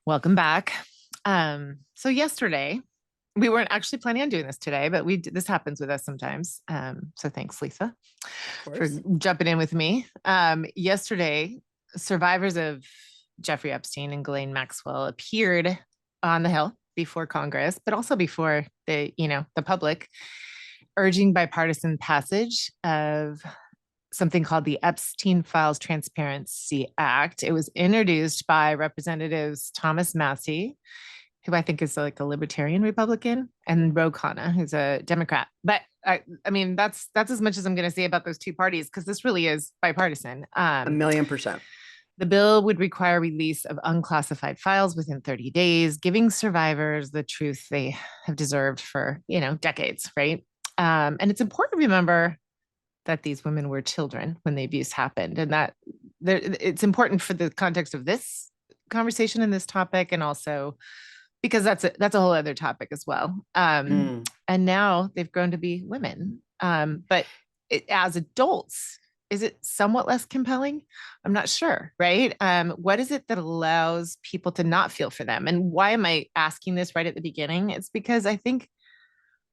Welcome back. So yesterday, we weren't actually planning on doing this today, but this happens with us sometimes. So thanks, Lisa, Of for course. jumping in with me. Yesterday, survivors of Jeffrey Epstein and Ghislaine Maxwell appeared on the Hill before Congress, but also before the public, urging bipartisan passage of something called the Epstein Files Transparency Act. It was introduced by Representatives Thomas Massie, who I think is like a libertarian Republican, and Ro Khanna, who's a Democrat. But I mean, that's as much as I'm going to say about those two parties because this really is bipartisan. A million percent. The bill would require release of unclassified files within 30 days, giving survivors the truth they have deserved for decades, right? And it's important to remember that these women were children when the abuse happened, and that it's important for the context of this conversation and this topic, and also because that's a whole other topic as well. And now they've grown to be women, but as adults, is it somewhat less compelling? I'm not sure, right? What is it that allows people to not feel for them? And why am I asking this right at the beginning? It's because I think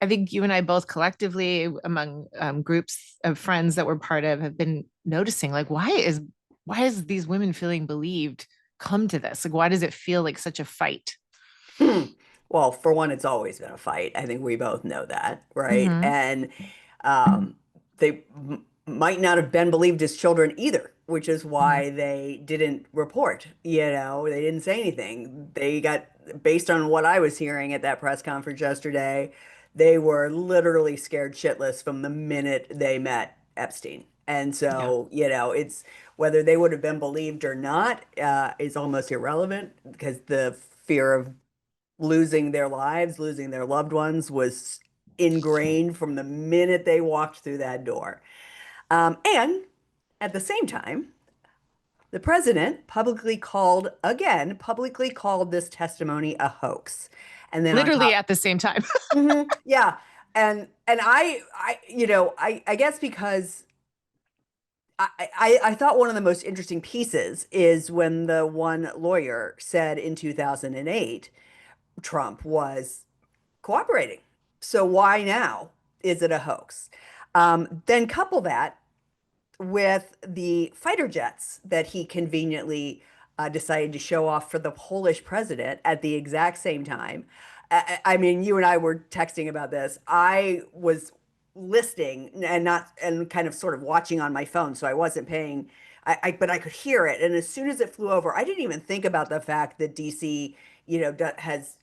you and I both collectively, among groups of friends that we're part of, have been noticing, like, why is these women feeling believed come to this? Like, why does it feel like such a fight? Well, for one, it's always been a fight. I think we both know that, right? Mm-hmm. And um, they might not have been believed as children either, which is Mm-hmm. why they didn't report. They didn't say anything. They got, based on what I was hearing at that press conference yesterday, they were literally scared shitless from the minute they met Epstein. And Yeah. so, it's whether they would have been believed or not, is almost irrelevant because the fear of losing their lives, losing their loved ones was ingrained from the minute they walked through that door. And at the same time, the president publicly called this testimony a hoax. And then on Literally top, at the same time. yeah. And I guess because I thought one of the most interesting pieces is when the one lawyer said in 2008 Trump was cooperating. So why now is it a hoax? Then couple that with the fighter jets that he conveniently decided to show off for the Polish president at the exact same time. I mean, you and I were texting about this. I was listening and not and kind of sort of watching on my phone, so I wasn't paying. But I could hear it, and as soon as it flew over, I didn't even think about the fact that DC, has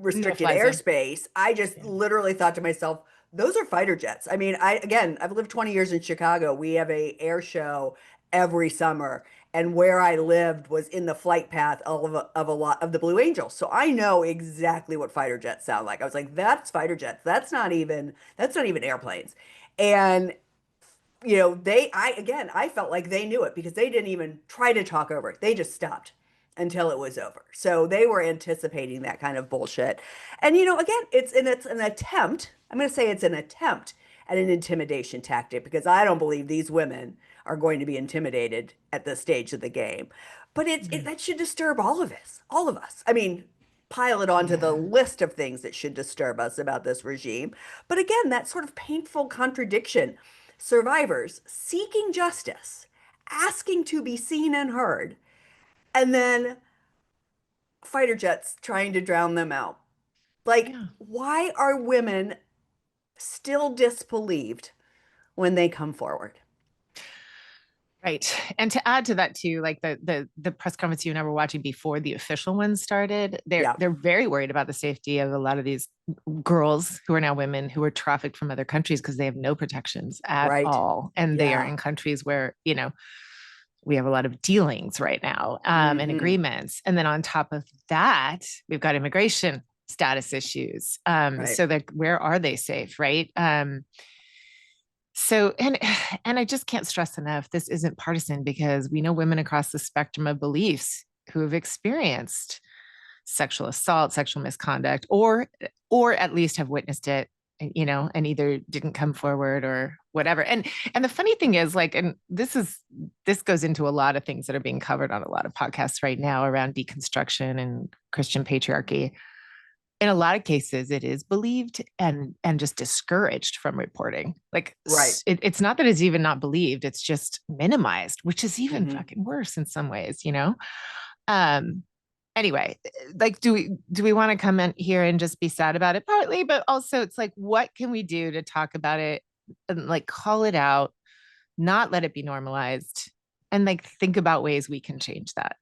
No restricted fly zone. airspace. I just Yeah. literally thought to myself, those are fighter jets. I mean, I've lived 20 years in Chicago. We have a air show every summer, and where I lived was in the flight path of a lot of the Blue Angels. So I know exactly what fighter jets sound like. I was like, that's fighter jets. That's not even airplanes. And I felt like they knew it because they didn't even try to talk over it. They just stopped until it was over. So they were anticipating that kind of bullshit. And again, it's an attempt. I'm going to say it's an attempt at an intimidation tactic because I don't believe these women are going to be intimidated at this stage of the game. But that should disturb all of us. All of us. I mean, pile it onto the Yeah. list of things that should disturb us about this regime. But again, that sort of painful contradiction. Survivors seeking justice, asking to be seen and heard, and then fighter jets trying to drown them out. Like, Yeah. why are women still disbelieved when they come forward? Right. And to add to that too, like the press conference you and I were watching before the official one started, they're Yeah, they're very worried about the safety of a lot of these girls who are now women who are trafficked from other countries because they have no protections at right. all. And they are Yeah. in countries where, we have a lot of dealings right now, and Hmm. agreements. And then on top of that, we've got immigration status issues. Right. So that where are they safe, right? So and I just can't stress enough, this isn't partisan because we know women across the spectrum of beliefs who have experienced sexual assault, sexual misconduct, or at least have witnessed it and either didn't come forward or whatever. And the funny thing is, like, and this goes into a lot of things that are being covered on a lot of podcasts right now around deconstruction and Christian patriarchy. In a lot of cases, it is believed and just discouraged from reporting. Like, Right. it's not that it's even not believed; it's just minimized, which is even Hmm. fucking worse in some ways. Um, anyway, like, do we want to come in here and just be sad about it? Partly, but also it's like, what can we do to talk about it and like call it out, not let it be normalized, and like think about ways we can change that.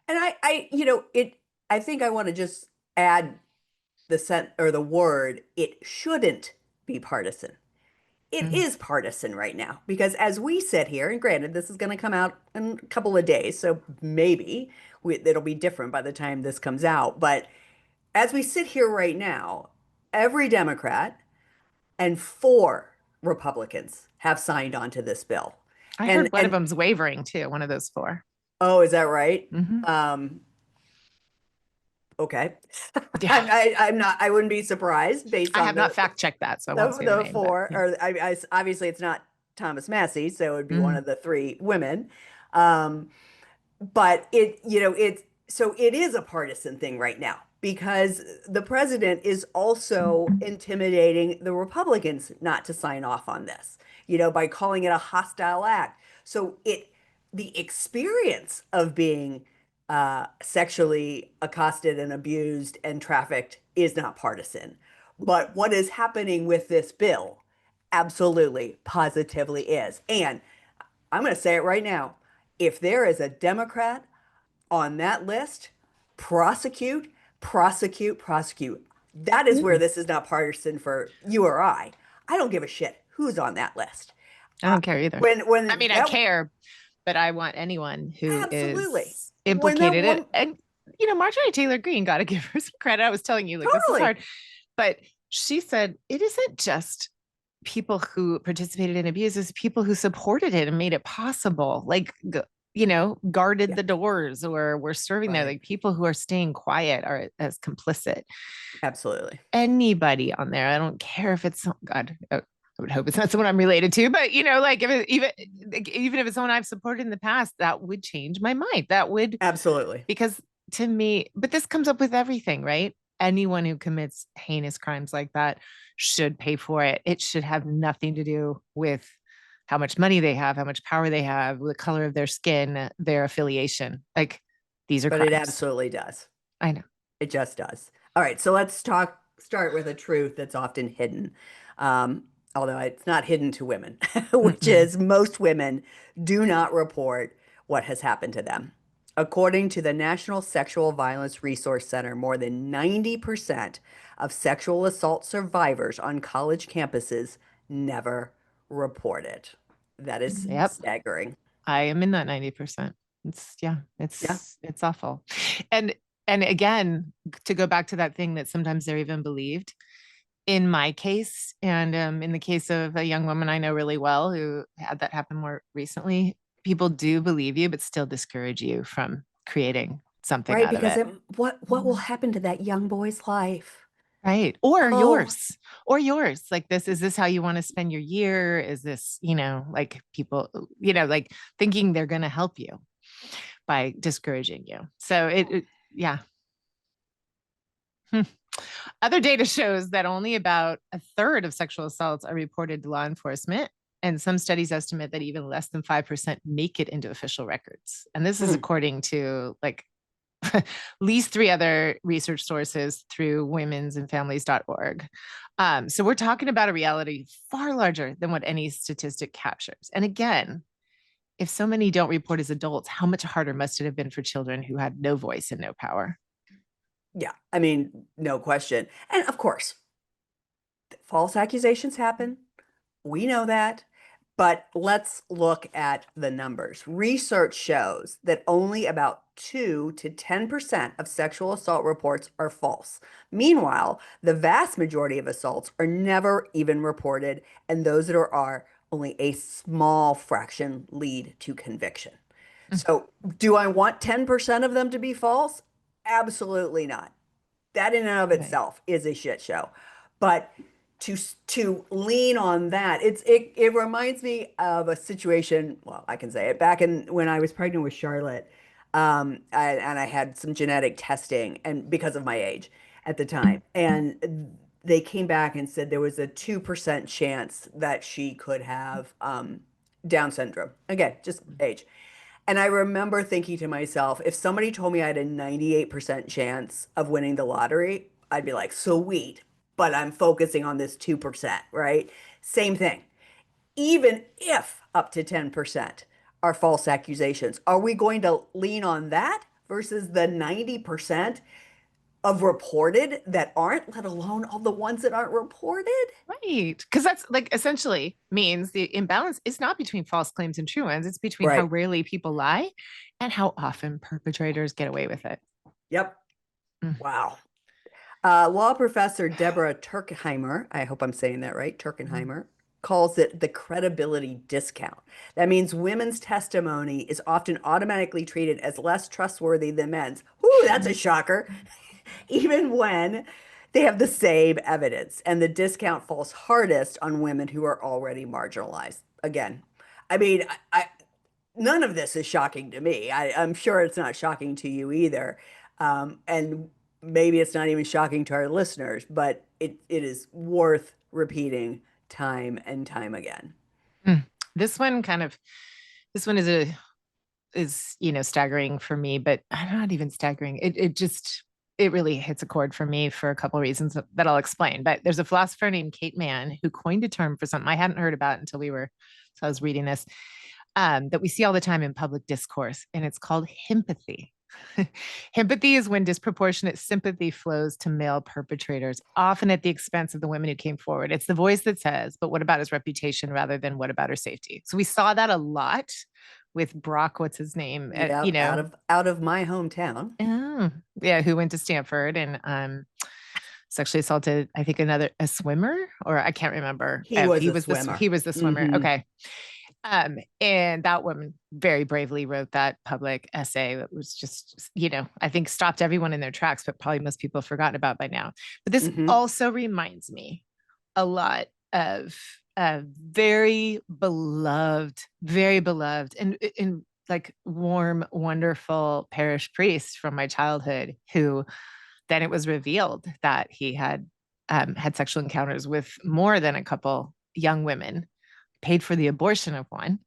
And I think I want to just add the or the word, it shouldn't be partisan. It Mm. is partisan right now because as we sit here, and granted, this is going to come out in a couple of days, so maybe it'll be different by the time this comes out. But as we sit here right now, every Democrat and four Republicans have signed on to this bill. I And heard one of and them's wavering too. One of those four. oh, is that right? Mm-hmm. Um, okay. Yeah, I'm not, I wouldn't be surprised based I on have not fact checked that, so I won't say the the name. But four, yeah. or obviously it's not Thomas Massey, so it would be one Mm-hmm. of the three women. Um, but so it is a partisan thing right now because the president is also intimidating the Republicans not to sign off on this, by calling it a hostile act. So the experience of being sexually accosted and abused and trafficked is not partisan. But what is happening with this bill absolutely, positively is. And I'm going to say it right now. If there is a Democrat on that list, prosecute, prosecute, prosecute. That is where Mm. this is not partisan for you or I. I don't give a shit who's on that list. I don't care either. I When mean, I that care, but I want anyone who absolutely is when that implicated woman and Marjorie Taylor Greene, got to give her some credit. I was telling you, like, this is totally hard, but she said it isn't just people who participated in abuse, it's people who supported it and made it possible, like, guarded yeah, the doors or were serving there. right, Like, people who are staying quiet are as complicit. absolutely. Anybody on there, I don't care if it's, God, I would hope it's not someone I'm related to, but like, if even if it's someone I've supported in the past, that would change my mind. That would, Absolutely. because to me, but this comes up with everything, right? Anyone who commits heinous crimes like that should pay for it. It should have nothing to do with how much money they have, how much power they have, the color of their skin, their affiliation. Like, these are But it crimes. absolutely does. I know. It just does. All right, so let's start with a truth that's often hidden. Although it's not hidden to women, which Mm-mm. is most women do not report what has happened to them. According to the National Sexual Violence Resource Center, more than 90% of sexual assault survivors on college campuses never report it. That is Yep. staggering. I am in that 90%. Yeah, Yeah. it's awful. And again, to go back to that thing that sometimes they're even believed. In my case, and in the case of a young woman I know really well who had that happen more recently, people do believe you, but still discourage you from creating something Right, out of because it. what will happen to that young boy's life? Right. Or Oh, yours. Or yours. Like, this, is this how you want to spend your year? Is this, like, people, like, thinking they're going to help you by discouraging you. So yeah. Hmm. Other data shows that only about a third of sexual assaults are reported to law enforcement. And some studies estimate that even less than 5% make it into official records. And this is mm, according to, like, at least three other research sources through womensandfamilies.org. So we're talking about a reality far larger than what any statistic captures. And again, if so many don't report as adults, how much harder must it have been for children who had no voice and no power? yeah, I mean, no question. And of course, false accusations happen. We know that. But let's look at the numbers. Research shows that only about 2 to 10% of sexual assault reports are false. Meanwhile, the vast majority of assaults are never even reported, and those that are only a small fraction lead to conviction. So, do I want 10% of them to be false? Absolutely not. That in and of Right. itself is a shit show. But to lean on that. It reminds me of a situation, well, I can say it, back in when I was pregnant with Charlotte, and I had some genetic testing and because of my age at the time. And they came back and said there was a 2% chance that she could have Down syndrome. Again, just age. And I remember thinking to myself, if somebody told me I had a 98% chance of winning the lottery, I'd be like, sweet, but I'm focusing on this 2%, right? Same thing. Even if up to 10% are false accusations, are we going to lean on that versus the 90% of reported that aren't, let alone all the ones that aren't reported? Right. Because that's like essentially means the imbalance is not between false claims and true ones. It's between how Right. rarely people lie and how often perpetrators get away with it. Yep. Mm. Wow. Law professor Deborah Turkheimer, I hope I'm saying that right, Mm. Turkenheimer, calls it the credibility discount. That means women's testimony is often automatically treated as less trustworthy than men's. Whoo, that's a shocker. Even when they have the same evidence. And the discount falls hardest on women who are already marginalized. Again, I mean, none of this is shocking to me. I'm sure it's not shocking to you either. And maybe it's not even shocking to our listeners, but it is worth repeating time and time again. Mm. This one kind of this one is staggering for me, but I'm not even staggering. It really hits a chord for me for a couple of reasons that I'll explain. But there's a philosopher named Kate Mann who coined a term for something I hadn't heard about until so I was reading this, that we see all the time in public discourse, and it's called himpathy. Himpathy is when disproportionate sympathy flows to male perpetrators, often at the expense of the women who came forward. It's the voice that says, but what about his reputation rather than what about her safety? So we saw that a lot with Brock, what's his name? Yeah, out of my hometown. Oh, yeah, who went to Stanford and sexually assaulted, I think, a swimmer, or I can't remember. He was He a was swimmer. he was the swimmer. Hmm. Okay. And that woman very bravely wrote that public essay that was just, I think stopped everyone in their tracks, but probably most people have forgotten about by now. But this Hmm. also reminds me a lot of a very beloved and like warm, wonderful parish priest from my childhood who then it was revealed that he had sexual encounters with more than a couple young women, paid for the abortion of one,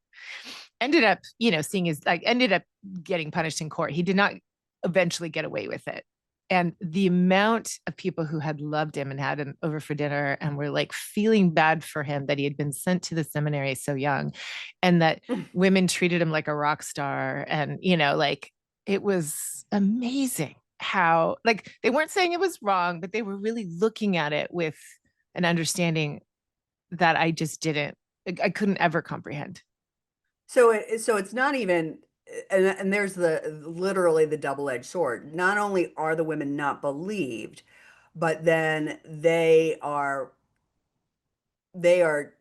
ended up, ended up getting punished in court. He did not eventually get away with it. And the amount of people who had loved him and had him over for dinner and were like feeling bad for him that he had been sent to the seminary so young and that women treated him like a rock star. And, like it was amazing how, like, they weren't saying it was wrong, but they were really looking at it with an understanding that I couldn't ever comprehend. So it's not even, and there's the literally the double-edged sword. Not only are the women not believed, but then they are they're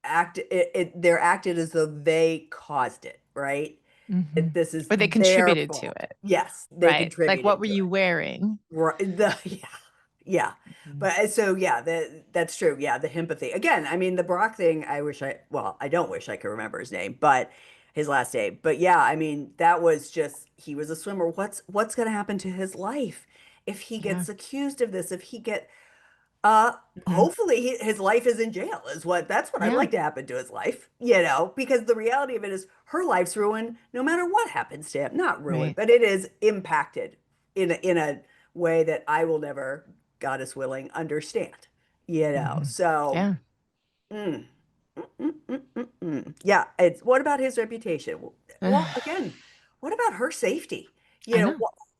acted as though they caused it, right? Mm-hmm. This is Or they their contributed to fault. it, Yes, they right? Like, what contributed were to you it. wearing? Right. Yeah. Yeah. Mhm. But so yeah, that's true. Yeah, the empathy. Again, I mean the Brock thing, I don't wish I could remember his name, but his last name. But yeah, I mean, that was just he was a swimmer. What's going to happen to his life if he Yeah. gets accused of this? If he get Mhm. hopefully his life is in jail is that's what I'd Yeah. like to happen to his life, because the reality of it is her life's ruined no matter what happens to him. Not ruined, Right. but it is impacted in a way that I will never, God is willing, understand. Mhm. So Yeah. mm, yeah, it's what about his reputation? Well, again, what about her safety? I know.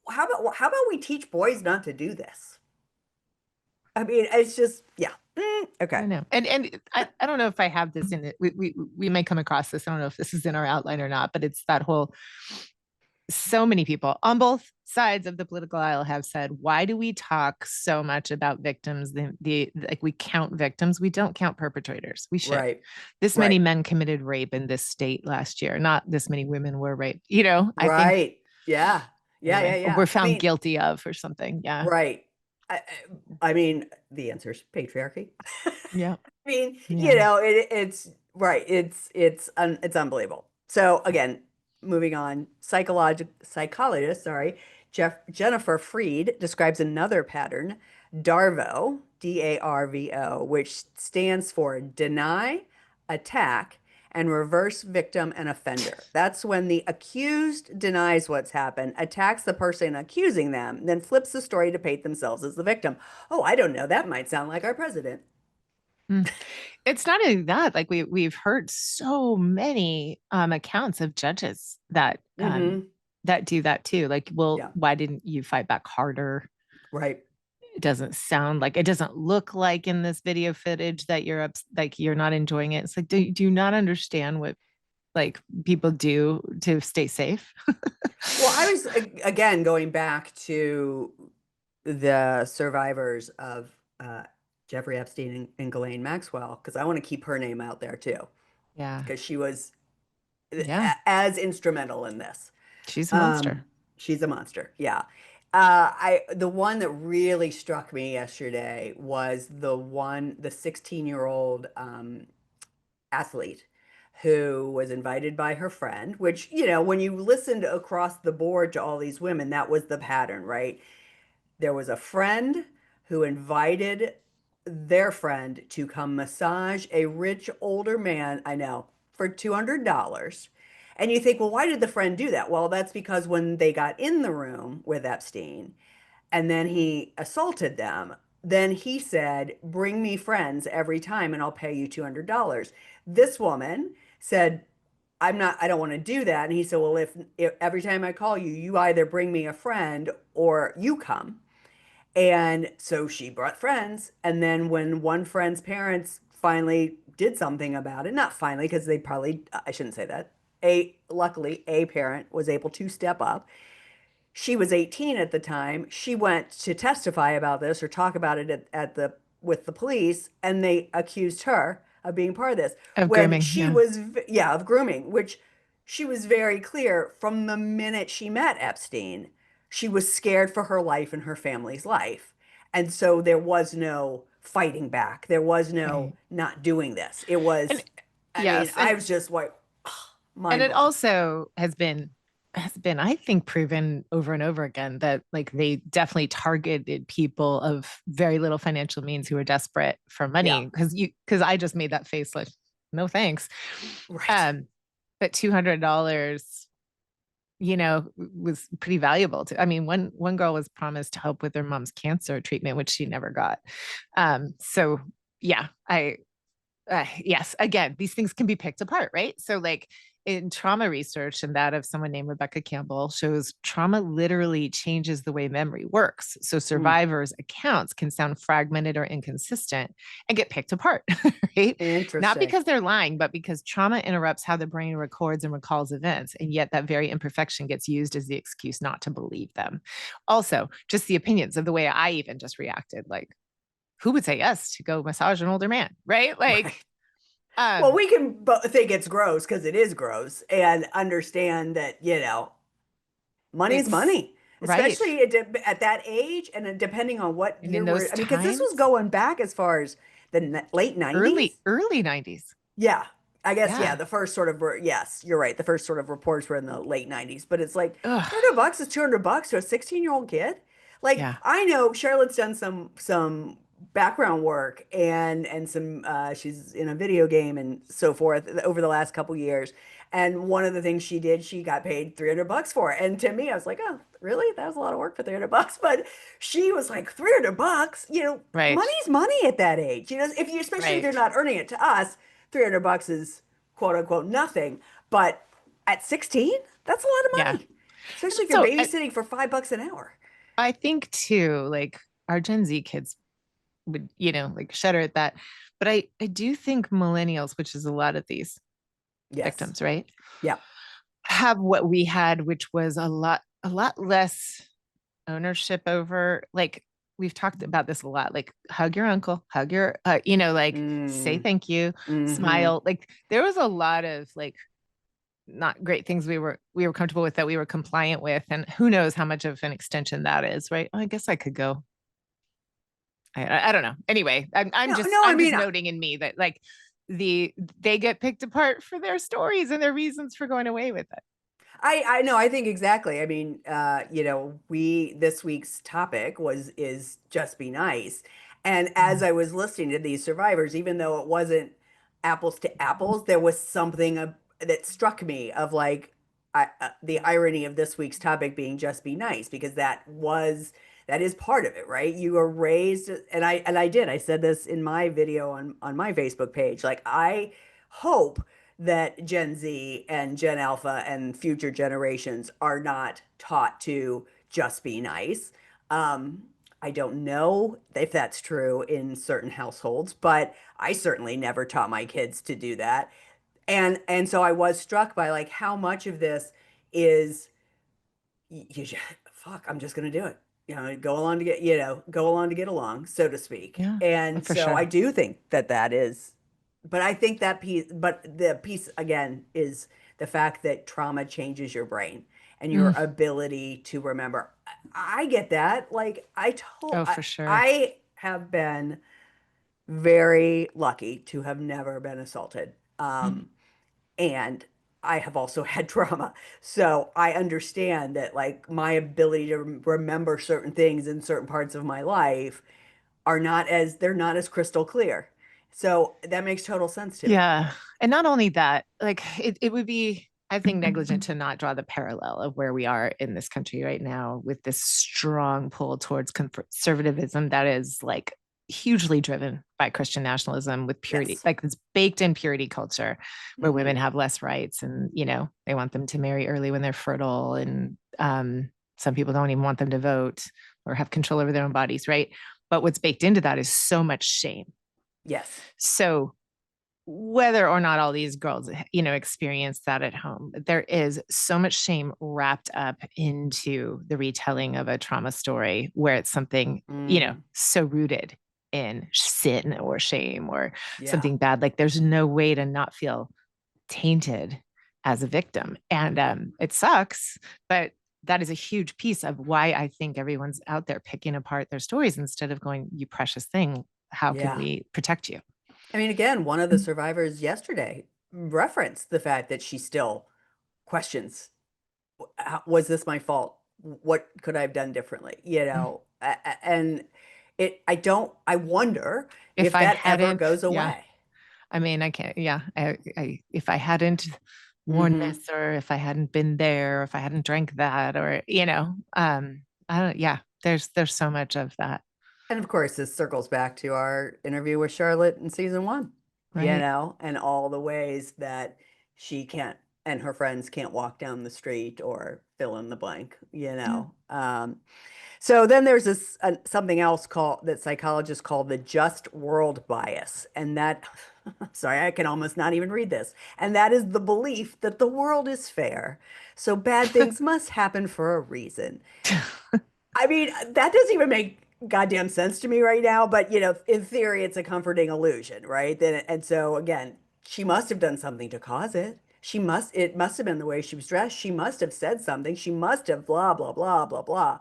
How about we teach boys not to do this? I mean, it's just yeah. I Okay. know. And I don't know if I have this in it. We may come across this. I don't know if this is in our outline or not, but it's that whole so many people on both sides of the political aisle have said, why do we talk so much about victims? The like we count victims, we don't count perpetrators. We should. Right. This many Right. men committed rape in this state last year. Not this many women were raped. I think Right. Yeah. Yeah. Yeah. anyway, or Yeah. were I found mean, guilty of or something. Yeah. right. I mean, the answer is patriarchy. Yeah. I mean, Yeah. it's right. It's unbelievable. So again, moving on, psychologist, sorry, Jennifer Freed describes another pattern, DARVO, DARVO, which stands for deny, attack, and reverse victim and offender. That's when the accused denies what's happened, attacks the person accusing them, then flips the story to paint themselves as the victim. Oh, I don't know. That might sound like our president. Mm. It's not only that, like we've heard so many accounts of judges Hmm. that do that too. Like, well, Yeah, why didn't you fight back harder? right. It doesn't sound like, it doesn't look like in this video footage that you're up, like you're not enjoying it. It's like, do you not understand what like people do to stay safe? Well, I was again going back to the survivors of Jeffrey Epstein and Ghislaine Maxwell because I want to keep her name out there too Yeah. because she was Yeah. as instrumental in this. She's a Um, monster. she's a monster. Yeah. The one that really struck me yesterday was the 16-year-old athlete who was invited by her friend, which, when you listened across the board to all these women, that was the pattern, right? There was a friend who invited their friend to come massage a rich older man, I know, for $200. And you think, well, why did the friend do that? Well, that's because when they got in the room with Epstein and then he assaulted them, then he said, bring me friends every time and I'll pay you $200. This woman said, I don't want to do that. And he said, well, if every time I call you, you either bring me a friend or you come. And so she brought friends. And then when one friend's parents finally did something about it, not finally, because they probably, I shouldn't say that. Luckily, a parent was able to step up. She was 18 at the time. She went to testify about this or talk about it at the with the police, and they accused her of being part of this Of when grooming. she Yeah. was, yeah, of grooming, which she was very clear from the minute she met Epstein. She was scared for her life and her family's life. And so there was no fighting back. There was no Right. not doing this. It And was, I mean, yes, I was just like, and mind it blown. also has been I think proven over and over again that like they definitely targeted people of very little financial means who are desperate for Yeah, money because I just made that face like no thanks. right. um but $200 was pretty valuable to, I mean, one girl was promised to help with her mom's cancer treatment which she never got. So yeah, yes, again, these things can be picked apart, right? So, like in trauma research, and that of someone named Rebecca Campbell shows trauma literally changes the way memory works. So, Mm, survivors' accounts can sound fragmented or inconsistent and get picked apart, right? Not interesting. because they're lying, but because trauma interrupts how the brain records and recalls events. And yet, that very imperfection gets used as the excuse not to believe them. Also, just the opinions of the way I even just reacted, like, who would say yes to go massage an older man, right? Like, Right. Well, um, we can think it's gross because it is gross and understand that, money's it's money, right. especially at that age and depending on what And in year we're, those I mean, because this was times, going back as far as the late early, 90s. early 90s. Yeah. I guess, yeah, Yeah. the first sort of, yes, you're right. The first sort of reports were in the late 90s, but it's like Ugh. $200 is $200 to a 16-year-old kid. Like Yeah. I know Charlotte's done some background work and some she's in a video game and so forth over the last couple years. And one of the things she did, she got paid $300 for it. And to me, I was like, oh, really? That was a lot of work for $300. But she was like, $300, Right. money's money at that age. Especially if Right. you're not earning it. To us, $300 is quote unquote nothing. But at 16, that's a lot of Yeah. money, especially if you're So babysitting for $5 an hour. I think too, like our Gen Z kids would, like shudder at that. But I do think millennials, which is a lot of these Yes. victims, right, Yeah. have what we had, which was a lot less ownership over, like we've talked about this a lot, like hug your uncle, hug your like say Mm, thank you, hmm. smile. Like there was a lot of like not great things we were comfortable with that we were compliant with, and who knows how much of an extension that is, right? I guess I could go I don't know. Anyway, No, no, I I'm just mean, noting in me that like they get picked apart for their stories and their reasons for going away with it. I know, I think exactly. I mean, we this week's topic is just be nice. And as Mm. I was listening to these survivors, even though it wasn't apples to apples, there was something that struck me of like the irony of this week's topic being just be nice, because that is part of it, right? You were raised, and I said this in my video on my Facebook page. Like, I hope that Gen Z and Gen Alpha and future generations are not taught to just be nice. Um, I don't know if that's true in certain households, but I certainly never taught my kids to do that. And so I was struck by like how much of this is you just, fuck, I'm just gonna do it. Go along to get along, so to speak. Yeah, And for so I sure. do think that is, but I think that piece, but the piece again is the fact that trauma changes your brain and your Mm. ability to remember. I get that. Like Oh, for sure. I have been very lucky to have never been assaulted. Mm. And I have also had trauma. So I understand that like my ability to remember certain things in certain parts of my life they're not as crystal clear. So that makes total sense to me. Yeah. And not only that, like it would be, I think, negligent to not draw the parallel of where we are in this country right now with this strong pull towards conservatism that is like hugely driven by Christian nationalism with purity, Yes. like this baked in purity culture where women Hmm. have less rights and, they want them to marry early when they're fertile. And some people don't even want them to vote or have control over their own bodies, right? But what's baked into that is so much shame. Yes. So whether or not all these girls experience that at home, there is so much shame wrapped up into the retelling of a trauma story where it's something Mm. so rooted in sin or shame or Yeah. something bad. Like there's no way to not feel tainted as a victim, and it sucks, but that is a huge piece of why I think everyone's out there picking apart their stories instead of going, you precious thing, how can Yeah. we protect you? I mean, again, one of the survivors yesterday referenced the fact that she still questions, was this my fault? What could I have done differently? And I wonder If if I that ever hadn't, goes yeah, away. I mean, I can't, yeah, if I hadn't worn Hmm. this, or if I hadn't been there, or if I hadn't drank that, or, I don't, yeah, there's so much of that, And of course, this circles back to our interview with Charlotte in season one, right? and all the ways that she can't and her friends can't walk down the street or fill in the blank, Yeah. So then there's something else called that psychologists call the just world bias. And that, sorry, I can almost not even read this. And that is the belief that the world is fair. So bad things must happen for a reason. I mean, that doesn't even make goddamn sense to me right now, but in theory, it's a comforting illusion, right? And so again, she must have done something to cause it. It must have been the way she was dressed. She must have said something. She must have blah, blah, blah, blah, blah.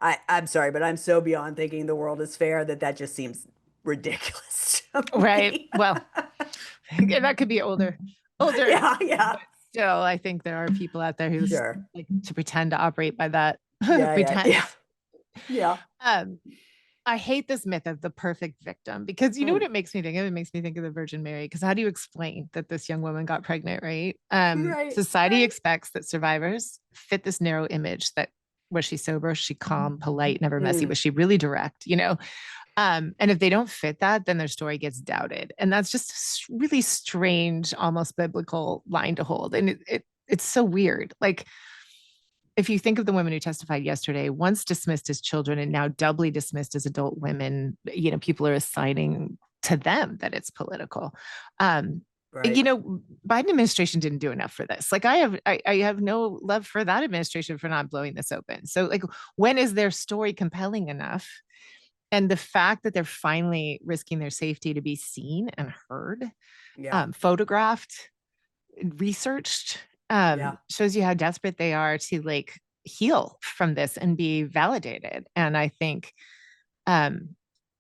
I'm sorry, but I'm so beyond thinking the world is fair that just seems ridiculous to Right. me. Well, yeah, that could be older, Yeah, yeah, but still, I think there are people out there who sure. like to pretend to operate by that Yeah, yeah, pretend. yeah, yeah. Um, I hate this myth of the perfect victim because you know what Mm, it makes me think of? It makes me think of the Virgin Mary. Because how do you explain that this young woman got pregnant, right? right, Society right. expects that survivors fit this narrow image that was she sober? Was she calm, polite, never messy? Mm, Was she really direct? And if they don't fit that, then their story gets doubted. And that's just a really strange, almost biblical line to hold. And it's so weird. Like if you think of the women who testified yesterday, once dismissed as children and now doubly dismissed as adult women, people are assigning to them that it's political. Um, right. Biden administration didn't do enough for this. Like I have no love for that administration for not blowing this open. So like when is their story compelling enough? And the fact that they're finally risking their safety to be seen and heard, Yeah, photographed, researched, yeah. shows you how desperate they are to like heal from this and be validated. And I think um,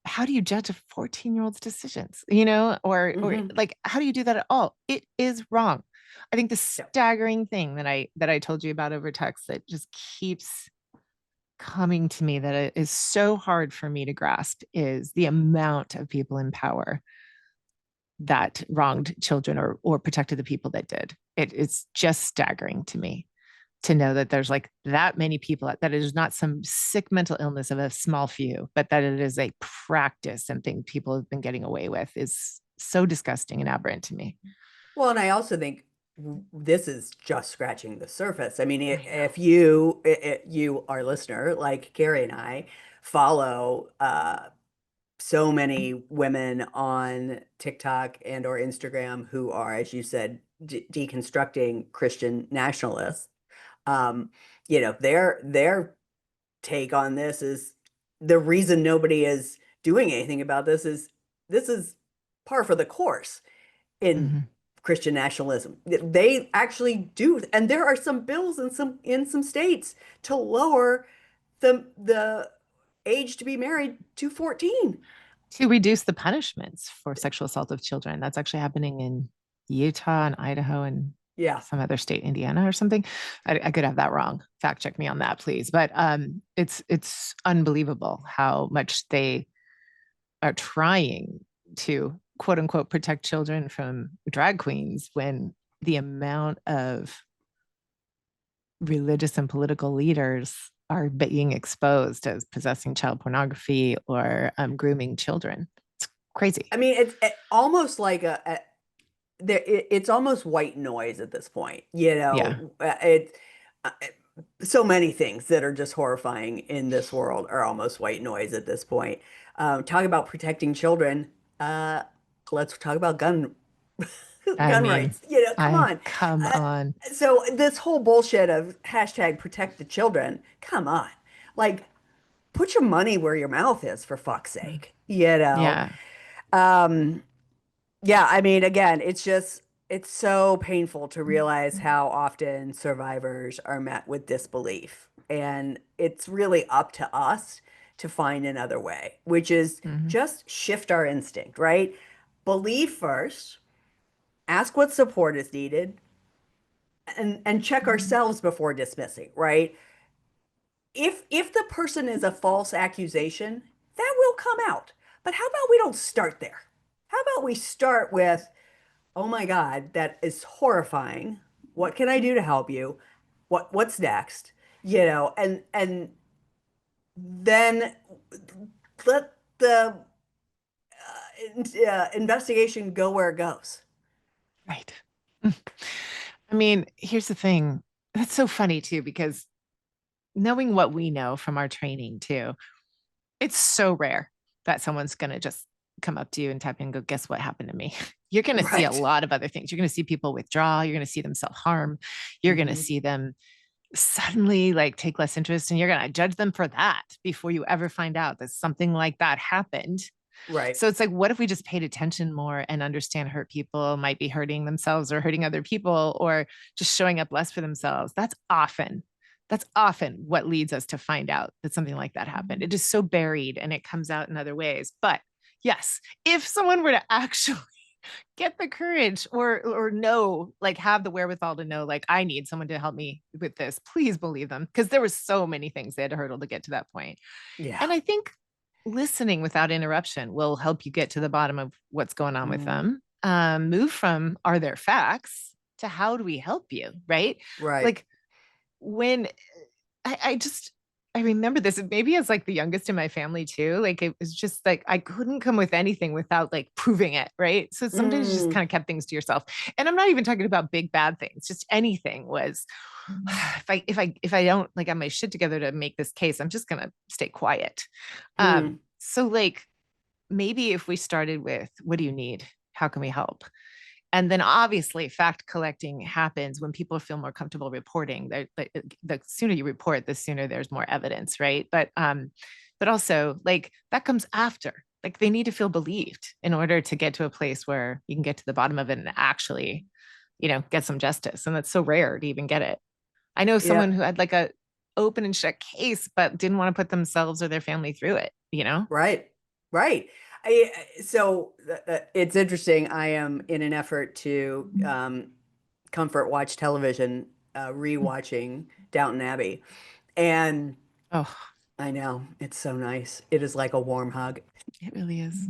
how do you judge a 14-year-old's decisions, you know, or Hmm. like, how do you do that at all? It is wrong. I think the Yeah. staggering thing that I told you about over text that just keeps coming to me that it is so hard for me to grasp is the amount of people in power that wronged children or protected the people that did. It's just staggering to me to know that there's like that many people, that it is not some sick mental illness of a small few, but that it is a practice and thing people have been getting away with is so disgusting and aberrant to me. Well, and I also think this is just scratching the surface. I mean, I know. if you, our listener, like Kari and I, follow so many women on TikTok and or Instagram who are, as you said, deconstructing Christian nationalists. Um, their take on this is the reason nobody is doing anything about this is par for the course in Mhm. Christian nationalism. They actually do, and there are some bills in some states to lower the age to be married to 14. To reduce the punishments for sexual assault of children. That's actually happening in Utah and Idaho and Yeah. some other state, Indiana or something. I could have that wrong. Fact check me on that, please. But it's unbelievable how much they are trying to quote unquote protect children from drag queens when the amount of religious and political leaders are being exposed as possessing child pornography or grooming children. It's crazy. I mean, almost like it's almost white noise at this point. Yeah. Uh, so many things that are just horrifying in this world are almost white noise at this point. Talk about protecting children. Uh, let's talk about I gun mean, rights. Come I on. come Uh, on. so this whole bullshit of hashtag protect the children, come on. Like, put your money where your mouth is, for fuck's Mm. sake. Yeah. Um, yeah, I mean, again, it's so painful to realize how often survivors are met with disbelief. And it's really up to us to find another way, which is Mhm. just shift our instinct, right? Believe first, ask what support is needed, and check ourselves before dismissing, right? If the person is a false accusation, that will come out. But how about we don't start there? How about we start with, oh my God, that is horrifying. What can I do to help you? What's next? And then let the investigation go where it goes. Right. Mm. I mean, here's the thing. That's so funny too, because knowing what we know from our training too, it's so rare that someone's going to just come up to you and tap in and go, guess what happened to me? You're going to see a Right. lot of other things. You're going to see people withdraw. You're going to see them self harm. You're going to Hmm. see them suddenly like take less interest and you're going to judge them for that before you ever find out that something like that happened. Right. So it's like, what if we just paid attention more and understand hurt people might be hurting themselves or hurting other people or just showing up less for themselves? That's often what leads us to find out that something like that happened. It is so buried and it comes out in other ways. But yes, if someone were to actually get the courage or know, like have the wherewithal to know, like I need someone to help me with this, please believe them, because there were so many things they had to hurdle to get to that point. Yeah. And I think listening without interruption will help you get to the bottom of what's going on with Mm. them. Move from are there facts to how do we help you, right? Right. Like when I just I remember this maybe as like the youngest in my family too. Like it was just like I couldn't come with anything without like proving it, right? So sometimes you just Mm. kind of kept things to yourself. And I'm not even talking about big bad things, just anything was if I don't like have my shit together to make this case, I'm just gonna stay quiet. Mm. So like maybe if we started with what do you need? How can we help? And then obviously fact collecting happens when people feel more comfortable reporting. The sooner you report, the sooner there's more evidence, right? But also like that comes after. Like they need to feel believed in order to get to a place where you can get to the bottom of it and actually, get some justice. And that's so rare to even get it. I know someone Yep. who had like a open and shut case, but didn't want to put themselves or their family through it. Right. Right. So it's interesting. I am in an effort to comfort watch television, rewatching Downton Abbey. And Oh, I know it's so nice. It is like a warm hug. it really is.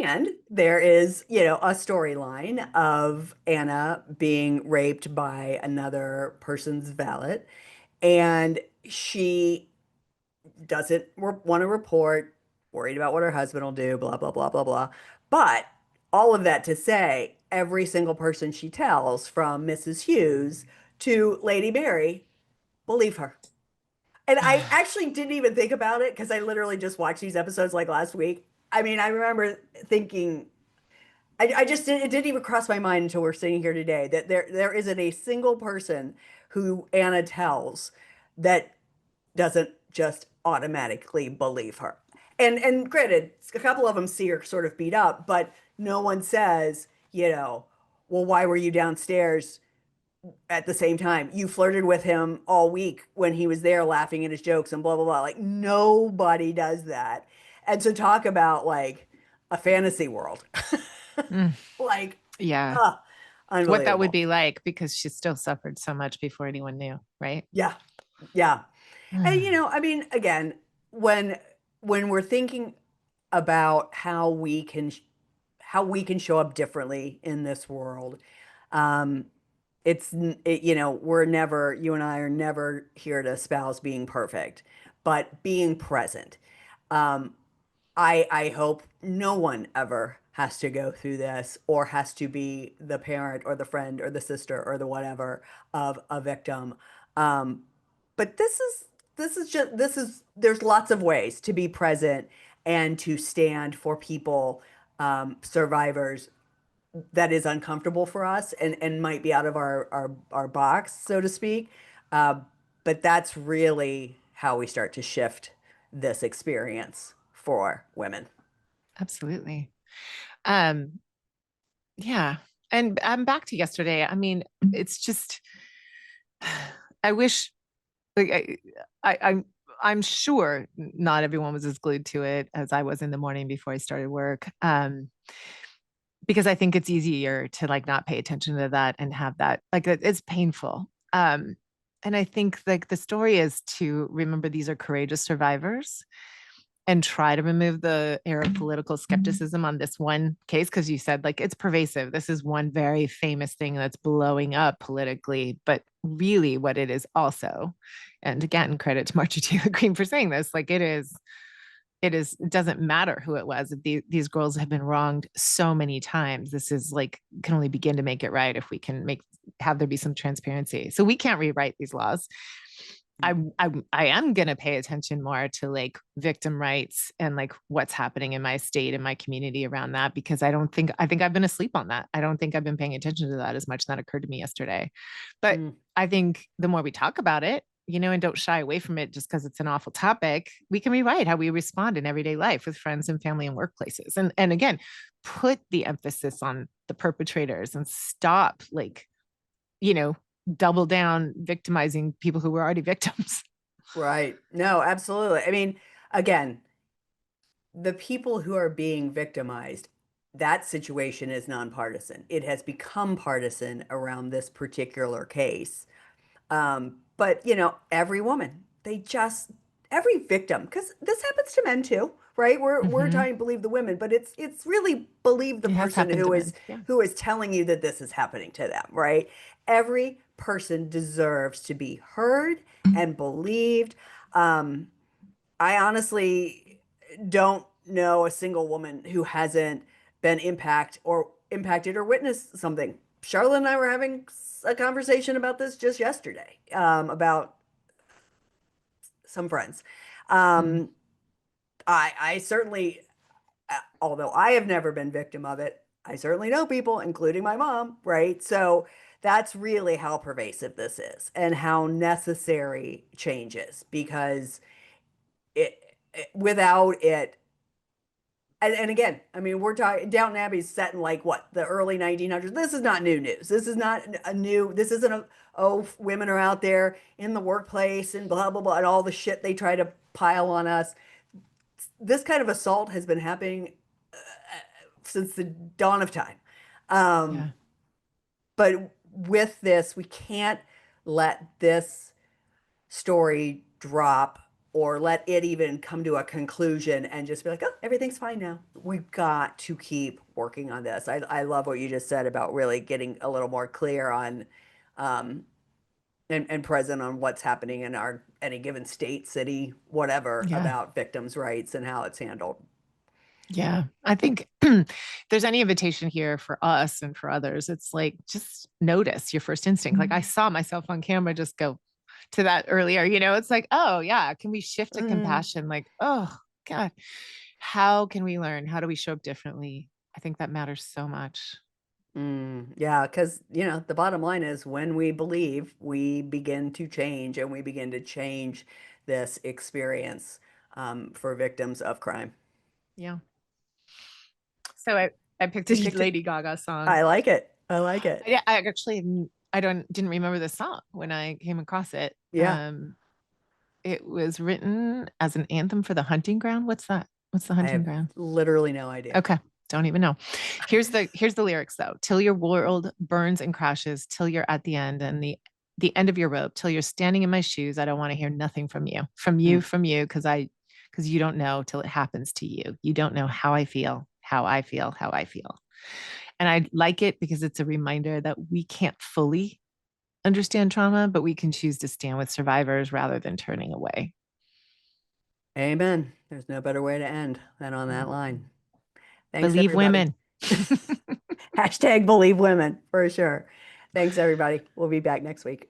And there is, you know, a storyline of Anna being raped by another person's valet, and she doesn't want to report, worried about what her husband will do, blah, blah, blah, blah, blah. But all of that to say, every single person she tells, from Mrs. Hughes to Lady Mary, believe her. And I actually didn't even think about it because I literally just watched these episodes like last week. I mean, I remember thinking, I just didn't, it didn't even cross my mind until we're sitting here today that there isn't a single person who Anna tells that doesn't just automatically believe her. And granted, a couple of them see her sort of beat up, but no one says, you know, well, why were you downstairs at the same time? You flirted with him all week when he was there laughing at his jokes and blah blah blah. Like nobody does that. And so talk about like a fantasy world. Mm, Like, yeah. ah, What that would unbelievable. be like because she still suffered so much before anyone knew, right? Yeah. Yeah. And you Mm, know, I mean, again, when we're thinking about how we can show up differently in this world, um, you know, we're never, you and I are never here to espouse being perfect, but being present. Um, I hope no one ever has to go through this or has to be the parent or the friend or the sister or the whatever of a victim. Um, but this is there's lots of ways to be present and to stand for people, survivors, that is uncomfortable for us and might be out of our box, so to speak. Uh, but that's really how we start to shift this experience for women. absolutely. Um, yeah. And I'm back to yesterday. I mean, it's just I wish like I'm sure not everyone was as glued to it as I was in the morning before I started work. Because I think it's easier to like not pay attention to that and have that like it's painful. And I think like the story is to remember these are courageous survivors and try to remove the air of political skepticism on this one case because you said like it's pervasive. This is one very famous thing that's blowing up politically, but really what it is also, and again, credit to Marjorie Taylor Greene for saying this, like it doesn't matter who it was. These girls have been wronged so many times. This is like can only begin to make it right if we can have there be some transparency. So we can't rewrite these laws. I am gonna pay attention more to like victim rights and like what's happening in my state and my community around that because I think I've been asleep on that. I don't think I've been paying attention to that as much. And that occurred to me yesterday. But Mm, I think the more we talk about it, you know, and don't shy away from it just because it's an awful topic, we can rewrite how we respond in everyday life with friends and family and workplaces. And again, put the emphasis on the perpetrators and stop like, you know, double down victimizing people who were already victims. right. No, absolutely. I mean, again, the people who are being victimized, that situation is nonpartisan. It has become partisan around this particular case. But you know, every woman, every victim, because this happens to men too, right? We're Mm-hmm. trying to believe the women, but it's really believe the It has person happened to men. Yeah, who is telling you that this is happening to them, right? Every person deserves to be heard and believed. Um, I honestly don't know a single woman who hasn't been impacted or witnessed something. Charlotte and I were having a conversation about this just yesterday, about some friends. mm, Um, I certainly, although I have never been victim of it, I certainly know people, including my mom, right? So that's really how pervasive this is and how necessary change is because without it, and again, I mean, we're talking Downton Abbey's set in like what, the early 1900s. This is not new news. This is not a new, this isn't a, oh, women are out there in the workplace and blah, blah, blah, and all the shit they try to pile on us. this kind of assault has been happening since the dawn of time. Um, Yeah. but with this, we can't let this story drop or let it even come to a conclusion and just be like, oh, everything's fine now. We've got to keep working on this. I love what you just said about really getting a little more clear on um, and present on what's happening in our any given state, city, whatever Yeah. about victims' rights and how it's handled. Yeah. I think there's any invitation here for us and for others. It's like just notice your first instinct. Like I saw myself on camera just go to that earlier, it's like, oh yeah, can we shift to Mm, compassion? Like, oh God, how can we learn? How do we show up differently? I think that matters so much. yeah, because the bottom line is when we believe, we begin to change and we begin to change this experience for victims of crime. Yeah. So I picked You a picked it. Lady Gaga song. I like it. I like it. I actually I didn't remember the song when I came across it. Yeah, It was written as an anthem for the hunting ground. What's that? What's the I hunting have ground? literally no idea. Okay. Don't even know. Here's the lyrics though. Till your world burns and crashes, till you're at the end and the end of your rope, till you're standing in my shoes. I don't want to hear nothing from you. Mm. From you, because you don't know till it happens to you. You don't know how I feel, how I feel, how I feel. And I like it because it's a reminder that we can't fully understand trauma, but we can choose to stand with survivors rather than turning away. Amen. There's no better way to end than on that Yeah. line. Thanks, Believe everybody. women. Hashtag believe women for sure. Thanks, everybody. We'll be back next week.